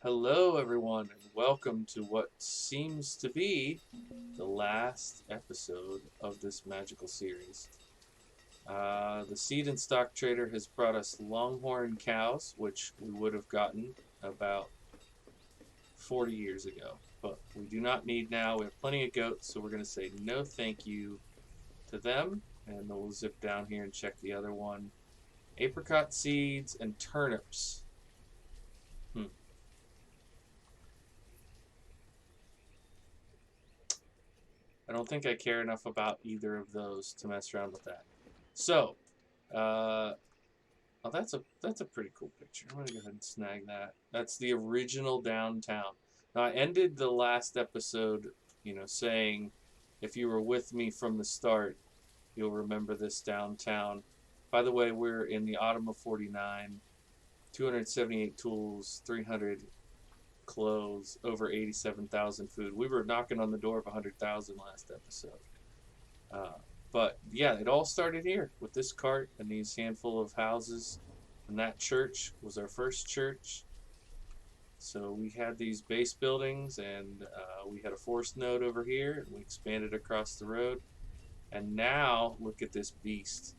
Hello, everyone, and welcome to what seems to be the last episode of this magical series. The seed and stock trader has brought us longhorn cows, which we would have gotten about 40 years ago, but we do not need now. We have plenty of goats, so we're going to say no thank you to them, and then we'll zip down here and check the other one. Apricot seeds and turnips. Hmm. I don't think I care enough about either of those to mess around with that. So, uh, oh, that's a pretty cool picture. I'm gonna go ahead and snag that. That's the original downtown. Now, I ended the last episode, saying if you were with me from the start, you'll remember this downtown. By the way, we're in the autumn of '49, 278 tools, 300 clothes, over 87,000 food. We were knocking on the door of 100,000 last episode. Uh, but yeah, it all started here with this cart and these handful of houses. And that church was our first church. So we had these base buildings, and we had a forest node over here, and we expanded across the road. And now look at this beast.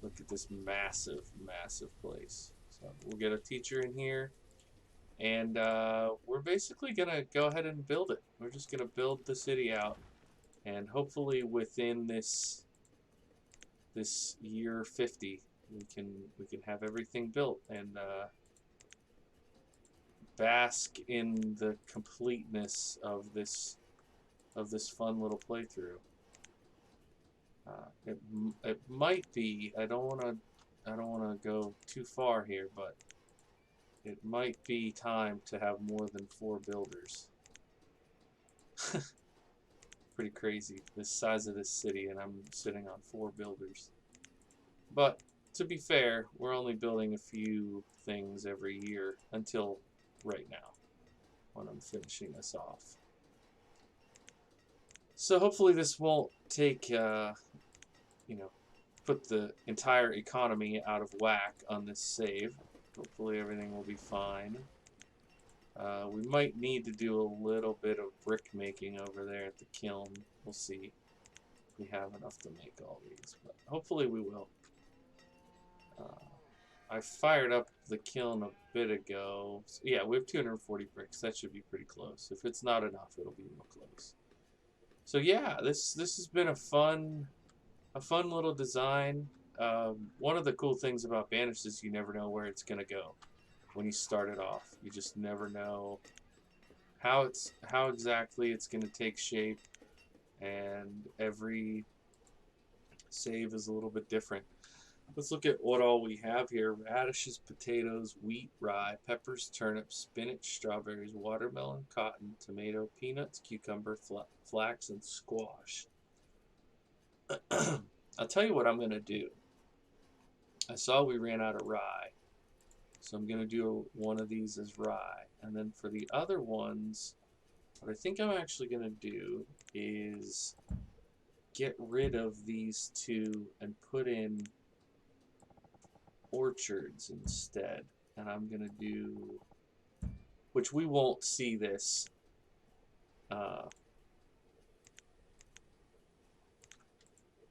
Look at this massive, massive place. So we'll get a teacher in here, and we're basically gonna go ahead and build it. We're just gonna build the city out, and hopefully within this year 50 we can have everything built and bask in the completeness of this fun little playthrough. It might be, I don't want to go too far here, but it might be time to have more than 4 builders. Pretty crazy, this size of this city, and I'm sitting on 4 builders. But to be fair, we're only building a few things every year until right now when I'm finishing this off. So hopefully this won't take, put the entire economy out of whack on this save. Hopefully everything will be fine. We might need to do a little bit of brick making over there at the kiln. We'll see if we have enough to make all these, but hopefully we will. I fired up the kiln a bit ago. So yeah, we have 240 bricks. That should be pretty close. If it's not enough, it'll be real close. So yeah, this has been a fun little design. One of the cool things about Banished is you never know where it's gonna go when you start it off. You just never know how exactly it's gonna take shape, and every save is a little bit different. Let's look at what all we have here. Radishes, potatoes, wheat, rye, peppers, turnips, spinach, strawberries, watermelon, cotton, tomato, peanuts, cucumber, flax, and squash. I'll tell you what I'm going to do. I saw we ran out of rye, so I'm going to do one of these as rye. And then for the other ones, what I think I'm actually going to do is get rid of these two and put in orchards instead. And I'm gonna do, which we won't see this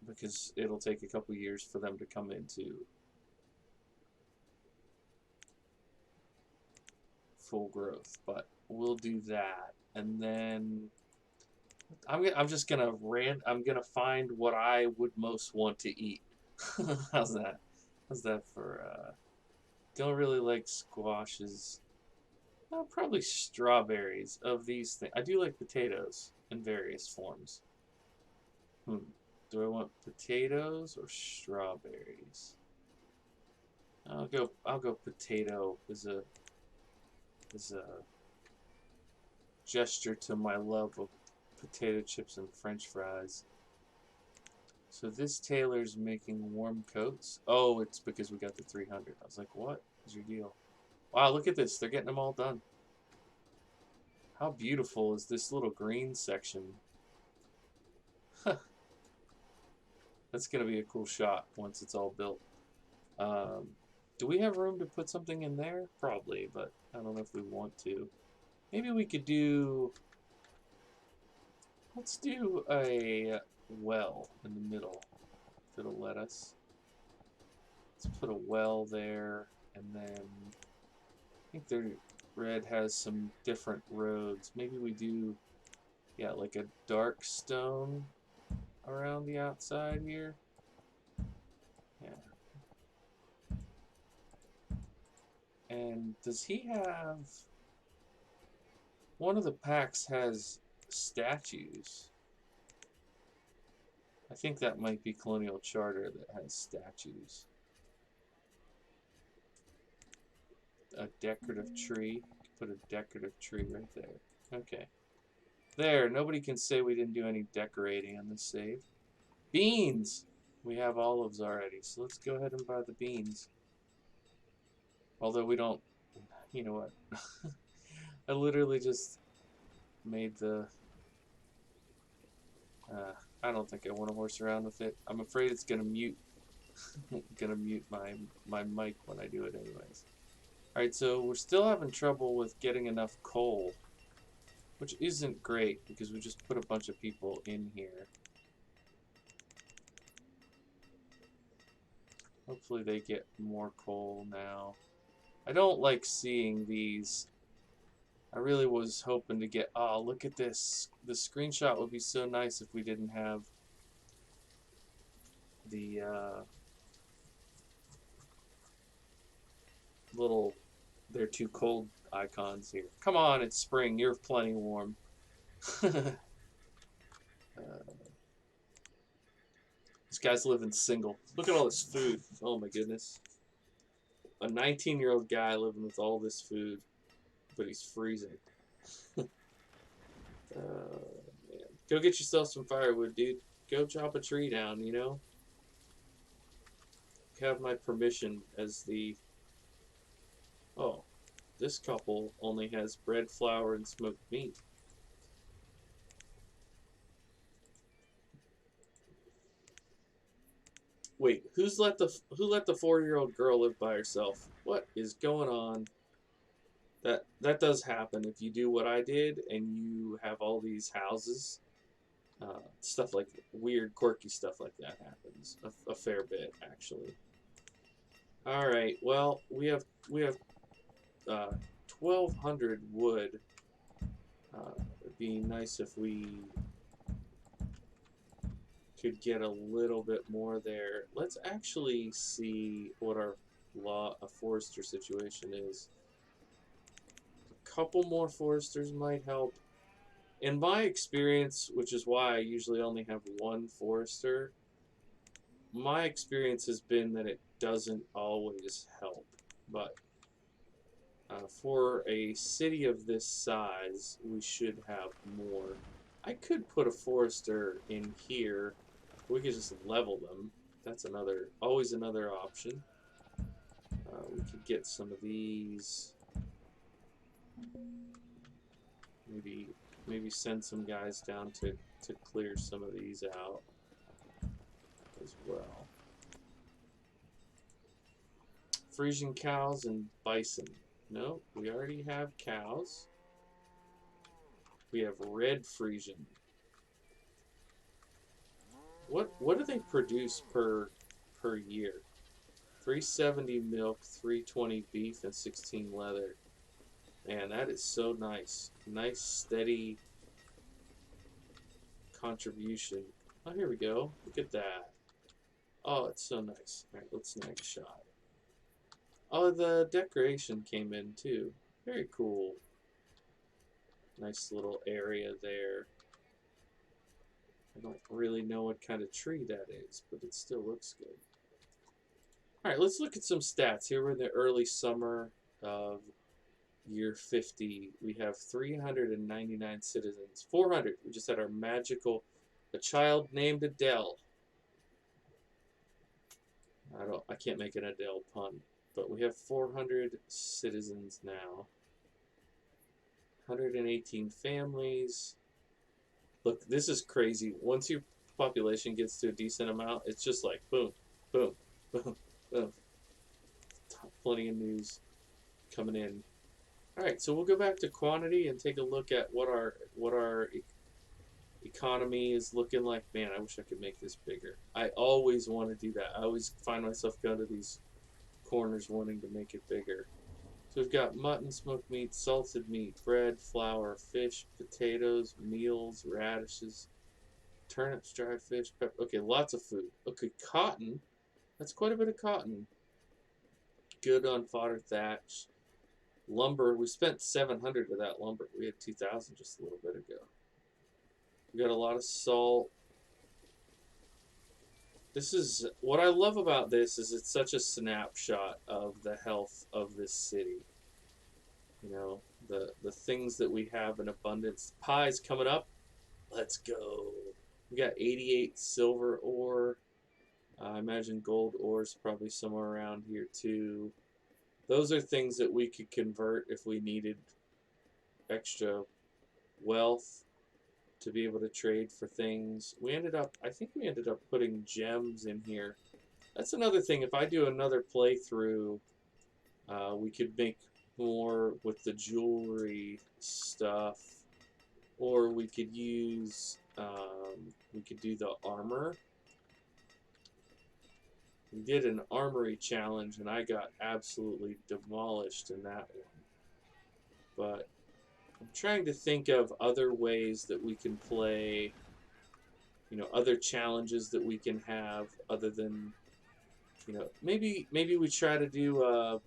because it'll take a couple years for them to come into full growth, but we'll do that. And then I'm just gonna I'm gonna find what I would most want to eat. How's that? How's that for don't really like squashes. Probably strawberries of these things. I do like potatoes in various forms. Do I want potatoes or strawberries? I'll go potato as a gesture to my love of potato chips and French fries. So this tailor's making warm coats. Oh, it's because we got the 300. I was like, what is your deal? Wow, look at this. They're getting them all done. How beautiful is this little green section? That's going to be a cool shot once it's all built. Do we have room to put something in there? Probably, but I don't know if we want to. Maybe we could do... Let's do a well in the middle, if it'll let us. Let's put a well there, and then... I think the red has some different roads. Maybe we do, yeah, like a dark stone around the outside here. Yeah. And does he have... One of the packs has statues. I think that might be Colonial Charter that has statues. A decorative tree. Put a decorative tree right there. Okay. There. Nobody can say we didn't do any decorating on this save. Beans! We have olives already, so let's go ahead and buy the beans. Although we don't... You know what? I literally just made the... I don't think I want to horse around with it. I'm afraid it's gonna mute my mic when I do it anyways. Alright, so we're still having trouble with getting enough coal, which isn't great because we just put a bunch of people in here. Hopefully they get more coal now. I don't like seeing these. I really was hoping to get... Oh, look at this. The screenshot would be so nice if we didn't have the little... They're too cold icons here. Come on, it's spring. You're plenty warm. This guy's living single. Look at all this food. Oh my goodness. A 19-year-old guy living with all this food, but he's freezing. Man. Go get yourself some firewood, dude. Go chop a tree down, you know? You have my permission as the... Oh, this couple only has bread, flour, and smoked meat. Wait, who let the 4-year-old girl live by herself? What is going on? That does happen if you do what I did and you have all these houses. Stuff like weird, quirky stuff like that happens a fair bit, actually. All right, well we have 1,200 wood. It'd be nice if we could get a little bit more there. Let's actually see what our forester situation is. A couple more foresters might help. In my experience, which is why I usually only have one forester, my experience has been that it doesn't always help. But for a city of this size, we should have more. I could put a forester in here. We could just level them. That's always another option. We could get some of these. Maybe send some guys down to clear some of these out as well. Frisian cows and bison. No, we already have cows. We have red Frisian. What do they produce per year? 370 milk, 320 beef, and 16 leather. Man, that is so nice. Nice, steady contribution. Oh, here we go. Look at that. Oh, it's so nice. Alright, let's snag a shot. Oh, the decoration came in too. Very cool. Nice little area there. I don't really know what kind of tree that is, but it still looks good. Alright, let's look at some stats. Here we're in the early summer of year 50. We have 399 citizens. 400. We just had our a child named Adele. I can't make an Adele pun, but we have 400 citizens now. 118 families. Look, this is crazy. Once your population gets to a decent amount, it's just like boom, boom, boom, boom. plenty of news coming in. All right, so we'll go back to quantity and take a look at what our economy is looking like. Man, I wish I could make this bigger. I always want to do that. I always find myself going to these corners wanting to make it bigger. So we've got mutton, smoked meat, salted meat, bread, flour, fish, potatoes, meals, radishes, turnips, dried fish, pepper. Okay, lots of food. Okay, cotton. That's quite a bit of cotton. Good on fodder thatch. Lumber. We spent 700 of that lumber. We had 2,000 just a little bit ago. We got a lot of salt. This is what I love about this is it's such a snapshot of the health of this city. You know, the things that we have in abundance. Pie's coming up. Let's go. We got 88 silver ore. I imagine gold ore is probably somewhere around here too. Those are things that we could convert if we needed extra wealth to be able to trade for things. I think we ended up putting gems in here. That's another thing. If I do another playthrough, we could make more with the jewelry stuff, or we could use, we could do the armor. We did an armory challenge, and I got absolutely demolished in that one. But I'm trying to think of other ways that we can play, you know, other challenges that we can have other than, you know, maybe we try to do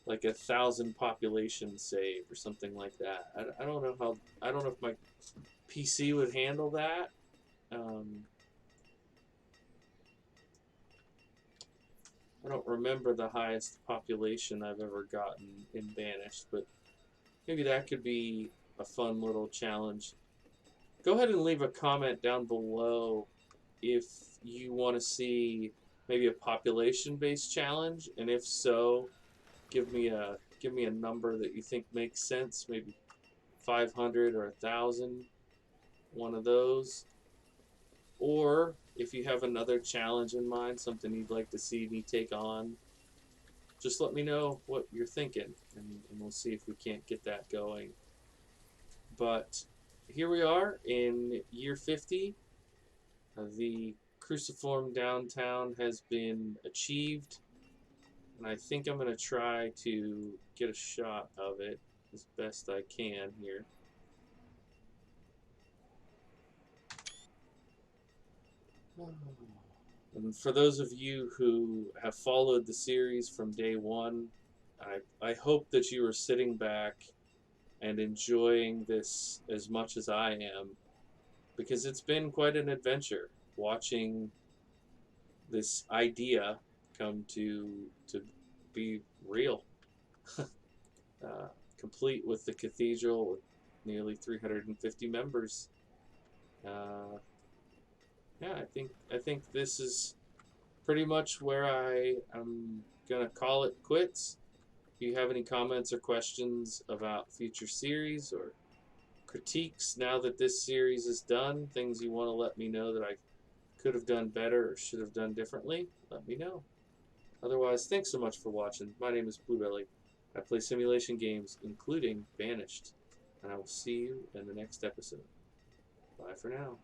like 1,000 population save or something like that. I don't know how, I don't know if my PC would handle that. I don't remember the highest population I've ever gotten in Banished, but maybe that could be a fun little challenge. Go ahead and leave a comment down below if you want to see maybe a population-based challenge, and if so, give me a number that you think makes sense. Maybe 500 or 1,000, one of those. Or if you have another challenge in mind, something you'd like to see me take on, just let me know what you're thinking, and we'll see if we can't get that going. But here we are in year 50. The cruciform downtown has been achieved, and I think I'm going to try to get a shot of it as best I can here. And for those of you who have followed the series from day one, I hope that you are sitting back and enjoying this as much as I am, because it's been quite an adventure watching this idea come to be real. Complete with the cathedral with nearly 350 members. Yeah, I think this is pretty much where I am gonna call it quits. If you have any comments or questions about future series or critiques now that this series is done, things you want to let me know that I could have done better or should have done differently, let me know. Otherwise, thanks so much for watching. My name is Bluebelly. I play simulation games, including Banished, and I will see you in the next episode. Bye for now.